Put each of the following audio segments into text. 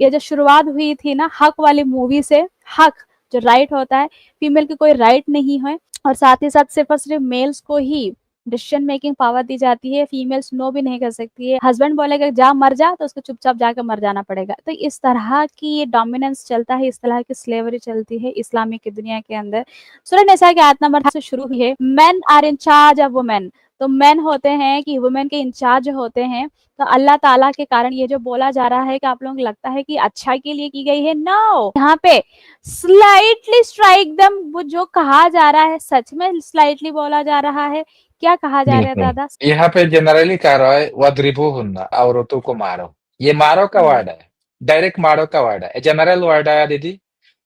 ये जो शुरुआत हुई थी ना हक वाली मूवी से, हक जो राइट होता है, फीमेल की कोई राइट नहीं है, और साथ ही साथ सिर्फ और सिर्फ मेल्स को ही डिसीजन मेकिंग पावर दी जाती है, फीमेल्स नो भी नहीं कर सकती है। हस्बैंड बोलेगा जा मर जा तो उसको चुपचाप जाकर मर जाना पड़ेगा। तो इस तरह की ये डोमिनेंस चलता है, इस तरह की स्लेवरी चलती है इस्लामिक की दुनिया के अंदर। सूरह निसा की आयत नंबर से शुरू हुई है, men are in charge of women. तो मेन होते हैं कि वुमेन के इंचार्ज होते हैं। तो अल्लाह ताला के कारण ये जो बोला जा रहा है कि आप लोगों को लगता है कि अच्छा के लिए की गई है, नो, यहाँ पे स्लाइटली स्ट्राइक दम, वो जो कहा जा रहा है सच में स्लाइटली बोला जा रहा है। क्या कहा जा रहा है बिल्कुल, दादा? यहाँ पे जनरली कह रहा है वद्रिबूहुन्ना, औरतों को मारो। ये मारो का वर्ड है, डायरेक्ट मारो का वर्ड है, जनरल वर्ड है दीदी।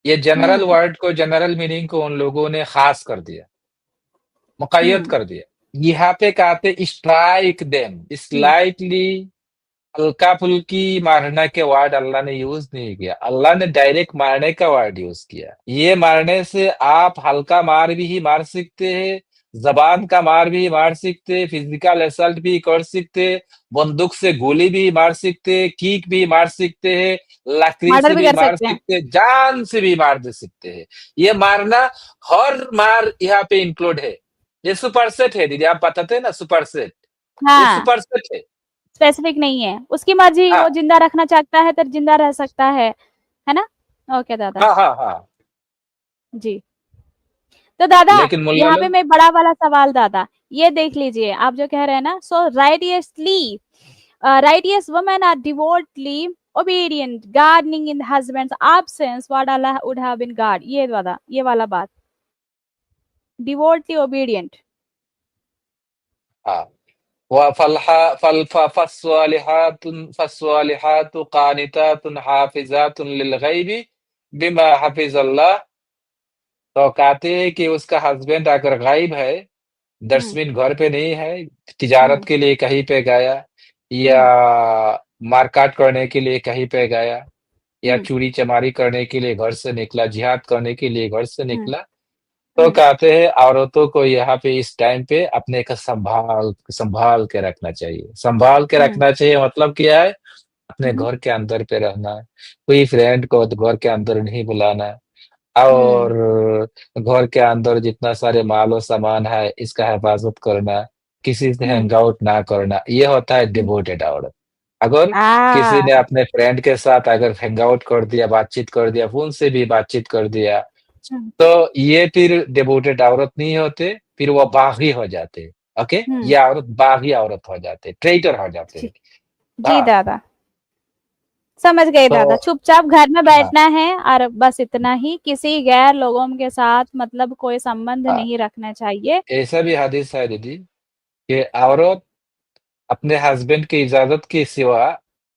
ये जनरल वर्ड को, जनरल मीनिंग को उन लोगों ने खास कर दिया, मुक़य्यद कर दिया। यहाँ पे कहते स्ट्राइक देम, स्लाइटली, हल्का-फुल्की मारने के वर्ड अल्लाह ने यूज़ नहीं किया। अल्लाह ने डायरेक्ट मारने का वर्ड यूज़ किया। ये मारने से आप हल्का मार भी ही मार सकते हैं, ज़बान का मार भी मार सकते हैं, फिज़िकल असल्ट भी कर सकते हैं, बंदूक से गोली भी मार सकते हैं, किक भी मार सकते हैं, लकड़ी मर्डर से भी भी कर मार सकते हैं। सकते हैं, जान से भी मार दे सकते हैं। ये मारना हर मार यहाँ पे इंक्लूड है। ये सुपरसेट है दीदी, आप बताते हैं ना सुपरसेट, ये हाँ, सुपरसेट है। स्पेसिफिक नहीं है, उसकी मर्जी, हाँ, वो जिंदा रखना चाहता है तो जिंदा रह सकता है ना? ओके दादा हाँ, हाँ, हाँ। जी। तो दादा लेकिन मुल्ला यहाँ पे लोग मैं बड़ा वाला सवाल दादा, ये देख लीजिए आप जो कह रहे हैं ना, सो राइटियसली righteous women are devotedly obedient, gardening in the husband's absence, what Allah would have been God, ये वाला बात, devotedly obedient। हाँ, फस्वालिहातु कानितातुन हाफिजातुन लिलगैबि बिमा हफिज़ल्लाह। तो कहते हैं कि उसका हस्बैंड अगर गायब है, हम्म डस्टबिन घर पे नहीं है, तिजारत हम्म के लिए कहीं पे गया, या हम्म मारकाट करने के लिए कहीं पे गया, या हम्म चोरी चमारी करने के लिए घर से निकला, जिहाद करने के लिए घर से हम्म निकला, तो हम्म कहते हैं औरतों को यहाँ पे इस टाइम पे अपने का संभाल संभाल के रखना चाहिए। संभाल के हम्म रखना चाहिए मतलब क्या है? अपने हम्म घर के अंदर पे रहना है, कोई फ्रेंड को तो घर के अंदर नहीं बुलाना है, हम्म और घर के अंदर जितना सारे माल और सामान है इसका हिफाजत करना, किसी से हम्म हैंग आउट ना करना, ये होता है हम्म डिवोटेड औरत। अगर किसी ने आ अपने फ्रेंड के साथ अगर हैंग आउट कर दिया, बातचीत कर दिया, फोन से भी बातचीत कर दिया, हम्म तो ये फिर डिवोटेड औरत नहीं होते, फिर वो बागी हो जाते। ओके, हम्म ये औरत बागी औरत हो जाते, ट्रेइटर हो जाते हैं। जी जी हाँ, दादा, समझ गए तो दादा, चुपचाप घर में हाँ, बैठना है और बस इतना ही, किसी गैर लोगों के साथ मतलब कोई संबंध हाँ, नहीं रखना चाहिए। ऐसा भी हदीस है दीदी कि औरत अपने हस्बैंड की इजाज़त के सिवा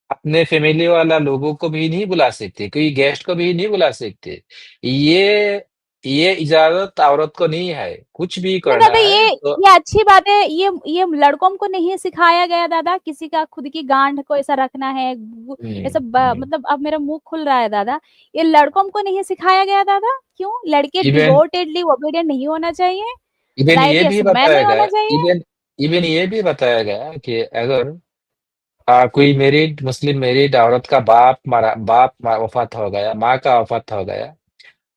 अपने फैमिली वाला लोगों को भी नहीं बुला सकती, कोई गेस्ट को भी नहीं बुला सकते। ये ये इजाज़त औरत को नहीं है, कुछ भी नहीं करना दादा, है ये तो ये अच्छी बात है, ये लड़कों को नहीं सिखाया गया दादा, किसी का खुद की गांड को ऐसा रखना है, हुँ, ऐसा हुँ। मतलब अब मेरा मुंह खुल रहा है दादा, ये लड़कों को नहीं सिखाया गया दादा, क्यों? लड़के इवन डिवोटेडली ओबीडिएंट नहीं होना चाहिए, इवन ये भी राइटियस मैन बताया नहीं गया होना चाहिए? इवन इवन ये भी बताया गया कि अगर कोई मैरिड मुस्लिम मैरिड औरत का वफ़ात हो गया, माँ का वफ़ात हो गया,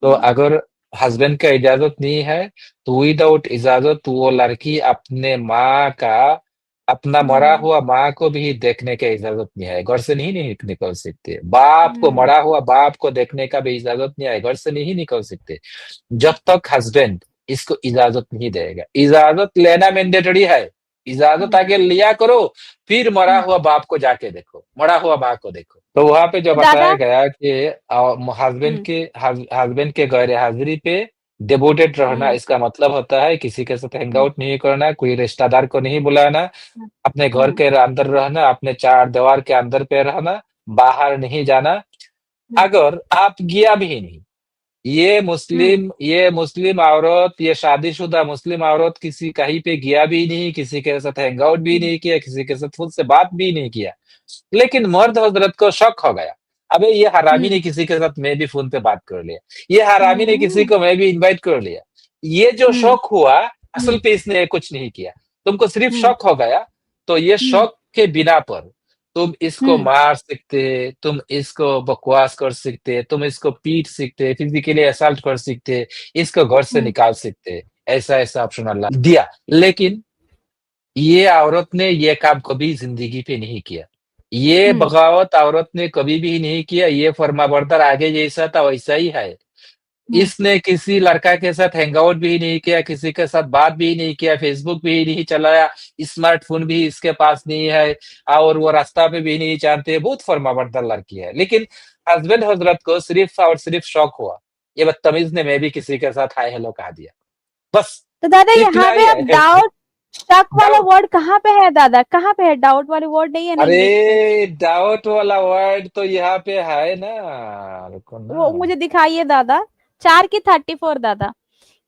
तो हम्म अगर हस्बैंड का इजाज़त नहीं है, तो विदाउट इजाज़त वो लड़की अपने माँ का अपना मरा हम्म हुआ माँ को भी देखने का इजाज़त नहीं है, घर से नहीं निकल सकते। बाप को, हम्म मरा हुआ बाप को देखने का भी इजाज़त नहीं है, घर से नहीं निकल सकते। जब तक हस्बैंड इसको इजाज़त नहीं देगा। इजाज़त लेना मैंडेटरी है। इजाज़त हम्म आगे लिया करो, फिर मरा हम्म हुआ बाप को जाके देखो, मरा हुआ बाप को देखो। तो वहाँ पे जो तो बताया दादा गया कि हम्म हस्बैंड के गैर हाज़िरी पे डिवोटेड रहना, हम्म इसका मतलब होता है किसी के साथ हैंग हम्म आउट नहीं करना, कोई रिश्तेदार को नहीं बुलाना, हम्म अपने घर हम्म के अंदर रहना, अपने चार दीवार के अंदर पे रहना, बाहर नहीं जाना। हम्म अगर आप गया भी नहीं, हम्म ये मुस्लिम औरत, ये शादीशुदा मुस्लिम औरत किसी कहीं पे गया भी नहीं, किसी के साथ हैंग आउट भी हम्म नहीं किया, किसी के साथ खुद से बात भी नहीं किया। लेकिन मर्द हज़रत को शक हो गया, अबे ये हरामी ने हम्म किसी के साथ मैं भी फ़ोन पे बात कर लिया, ये हरामी ने किसी हम्म को मैं भी इनवाइट कर लिया। ये जो हम्म शक हुआ, असल हम्म पे इसने कुछ नहीं किया, तुमको सिर्फ हम्म शक हो गया, तो ये हम्म शक के बिना पर तुम इसको हम्म मार सकते, तुम इसको बकवास कर सकते, तुम इसको पीट सकते, फिजिकली असsault कर सकते, इसको घर से हम्म निकाल सकते। ऐसा-ऐसा ऑप्शन अल्लाह दिया। लेकिन ये औरत ने ये काम कभी ज़िंदगी पे नहीं किया। ये हम्म बगावत औरत ने कभी भी नहीं किया, ये फर्माबरदार आगे जैसा था वैसा ही है। हम्म इसने किसी लड़का के साथ हैंग आउट भी नहीं किया, किसी के साथ बात भी नहीं किया, फेसबुक भी नहीं चलाया, स्मार्टफ़ोन भी इसके पास नहीं है और वो रास्ता पे भी नहीं जानते, बहुत फर्माबरदार लड़की है। लेकिन हस्बैंड हज़रत को सिर्फ़ और सिर्फ़ शौक हुआ, ये बदतमीज़ ने मैं भी किसी के साथ हाय हेलो कहा दिया। बस तो दादा इतना यहाँ ही पे अब है। डाउट शक वाला डाउट वर्ड कहाँ पे है दादा, कहाँ पे है? डाउट वाले वर्ड नहीं है ना इंग्लिश पे? अरे! डाउट वाला वर्ड तो यहाँ पे है ना, रुको ना। वो मुझे दिखाइए दादा। 4 की 34 दादा,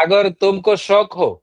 अगर तुमको शौक हो,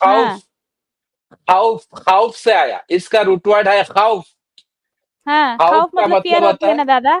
खौफ हाँ खौफ खौफ से आया, इसका रूट वर्ड है खौफ। हाँ, खौफ खौफ का मतलब मतलब फियर होती होता है है ना दादा?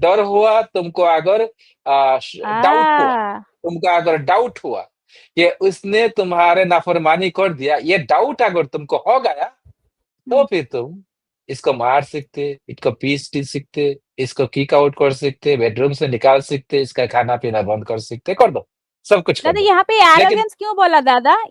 डर हुआ, तुमको अगर डाउट हुआ, आ तुमको अगर डाउट हुआ कि उसने तुम्हारे नाफ़रमानी कर दिया, ये डाउट अगर तुमको हो गया, तो हम्म फिर तुम इसको मार सकते, इसको पीट सकते, इसको किक आउट कर सकते, बेडरूम से निकाल सकते, इसका खाना-पीना बंद कर सकते, कर दो, सब कुछ कर दादा दो। यहाँ पे लेकिन एरोगेंस क्यों बोला दादा?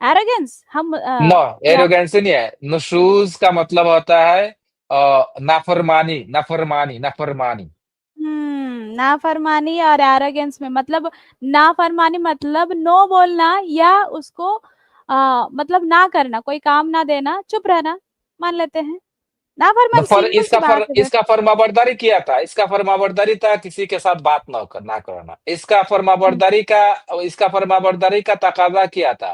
एरोगेंस हम नो, यहाँ एरोगेंस नहीं है। नुशूज़ का मतलब होता है नाफ़रमानी नाफ़रमानी नाफ़रमानी। नाफरमानी और एरोगेंस में मतलब नाफरमानी मतलब नो बोलना या उसको मतलब ना करना, कोई काम ना देना, चुप रहना, मान लेते हैं। न नाफरमानी फर सिंपल सी बात है बस। इसका फर्माबरदारी किया था, इसका फर्माबरदारी था किसी के साथ बात ना करना। हुँ, इसका फर्माबरदारी का तकाज़ा किया था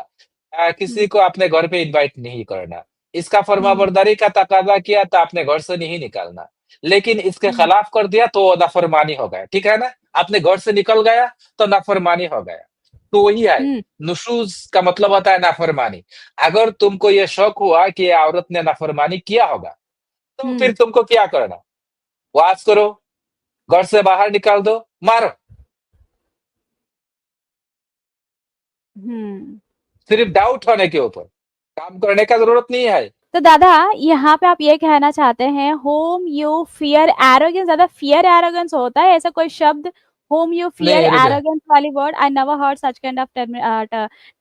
हुँ, किसी को अपने घर पे इनवाइट नहीं करना। इसका हुँ, फर्माबरदारी का तकाज़ा किया था अपने घर से नहीं निकलना। लेकिन इसके हुँ, खिलाफ कर दिया तो वो नाफ़रमानी हो गया, ठीक है ना? अपने घर से निकल गया तो नाफ़रमानी हो गया। तो वही है, हुँ, नुशूज़ का मतलब होता है नाफ़रमानी। अगर तुमको ये शक हुआ कि ये औरत ने नाफ़रमानी किया होगा तो फिर हुँ, तुमको क्या करना? वास करो, घर से बाहर निकाल दो, मारो। हुँ। सिर्फ़ डाउट होने के ऊपर, काम करने का ज़रूरत नहीं है। तो दादा यहाँ पे आप ये कहना चाहते हैं होम यू फियर एरोगेंस, दादा फियर एरोगेंस होता है ऐसा कोई शब्द? होम यू फियर नहीं रुको, एरोगेंस वाली word I never heard such kind of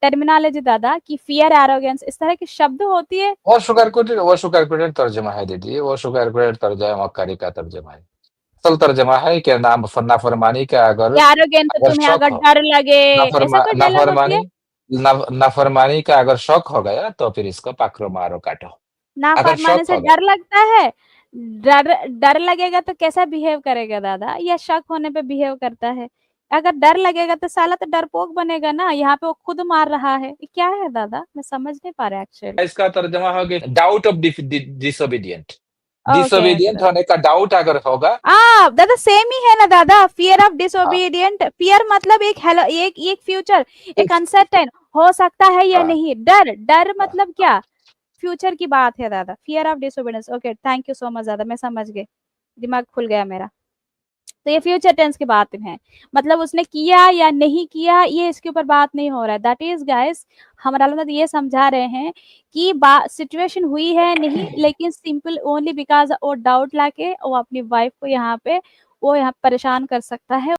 terminology दादा, कि फियर एरोगेंस इस तरह की शब्द होती है? वो शुगर कोटेड तर्जुमा है दीदी, वो शुगर कोटेड तर्जुमा मक्कारी का तर्जुमा है। असल तर्जुमा है कि नाफ़रमानी का अगर एरोगेंस अगर तुम्हें शक अगर हो, डर लगे, ऐसा कोई डायलॉग होती है? नाफ़रमानी नाफ़रमानी का अगर शक हो गया तो फिर इसको पकड़ो, मारो, काटो। अगर नाफ़रमानी शक से हो गया डर लगता है? डर डर लगेगा तो कैसा बिहेव करेगा दादा? या शक होने पे बिहेव करता है? अगर डर लगेगा तो साला तो डरपोक बनेगा ना, यहाँ पे वो खुद मार रहा है। ये क्या है दादा? मैं समझ नहीं पा रहा एक्चुअली। इसका तर्जुमा हो गया doubt of disobedient. Okay, okay disobedient दादा। होने का डाउट अगर होगा दादा सेम ही है ना दादा, फियर ऑफ डिसोबीडिएंट, फियर मतलब एक हेलो एक एक फ्यूचर, एक अनसर्टेन, हो सकता है या हाँ, नहीं। डर डर हाँ, मतलब हाँ। क्या? फ्यूचर की बात है दादा। Fear of disobedience, okay, thank you so much दादा, मैं समझ गई। दिमाग खुल गया मेरा। तो ये फ्यूचर टेंस की बात है, मतलब उसने किया या नहीं किया ये इसके ऊपर बात नहीं हो रहा है। दैट इज गाइस, हमारा लोग ये समझा रहे हैं कि सिचुएशन हुई है नहीं, लेकिन सिंपल ओनली बिकॉज वो डाउट लाके वो अपनी वाइफ को यहाँ पे वो यहाँ परेशान कर सकता है।